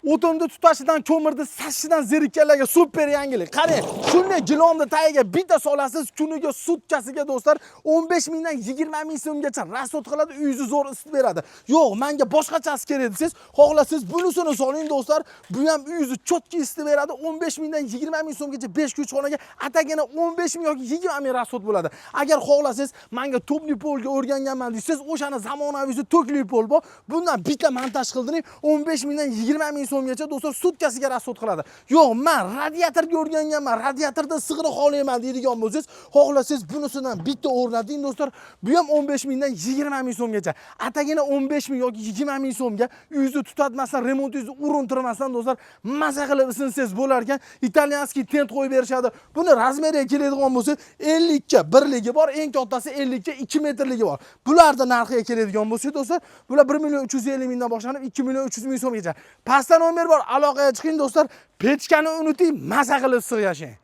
o'tinni tutashidan, ko'mirni sashishidan zerikkanlarga super yangilik. Qarang, shunday gilonni tagiga bitta solasiz, kuniga sutkasiga do'stlar 15 mingdan 20 ming so'mgacha rasot qiladi, uyingizni zo'r isitib beradi. Yo'q, menga boshqachasi kerak desiz, xohlasiz bunisini soling do'stlar. Bu ham uyingizni chotki isitib beradi. 15 mingdan 20 ming so'mgacha 5 kuch xonaga atagina 15 ming yoki 20 ming rasot bo'ladi. Agar xohlasiz, menga topli polga o'rganganman desiz, o'shani zamonaviysi tokli pol bor. Bundan bitta montaj qildiring, 15 mingdan 20 ming so'mgacha do'stlar sutkasiga rasot qiladi. Yo'q, men radiatorga o'rganganman, radiatorda sig'ini xohlayman deydigan bo'lsangiz, xohlasangiz bunisidan bitta o'rnating do'stlar. Bu ham 15 mingdan 20 ming so'mgacha. Atagina 15 ming yoki 20 ming so'mga uyingizni tutatmasdan, remontingizni urintirmasdan do'stlar, maza qilib isinsangiz bo'lar ekan. Italyanskiy tent qo'yib berishadi. Buni razmeriga keladigan bo'lsa, 50 ga birligi bor, eng kattasi 50 ga 2 metrligi bor. Bularda narxiga keladigan bo'lsa do'stlar, bular 1 million 350 mingdan boshlanib 2 million 300 ming so'mgacha. Pastda nomer bor, aloqaga chiqing do'stlar. Pechkani unuting, maza qilib issiq yashang.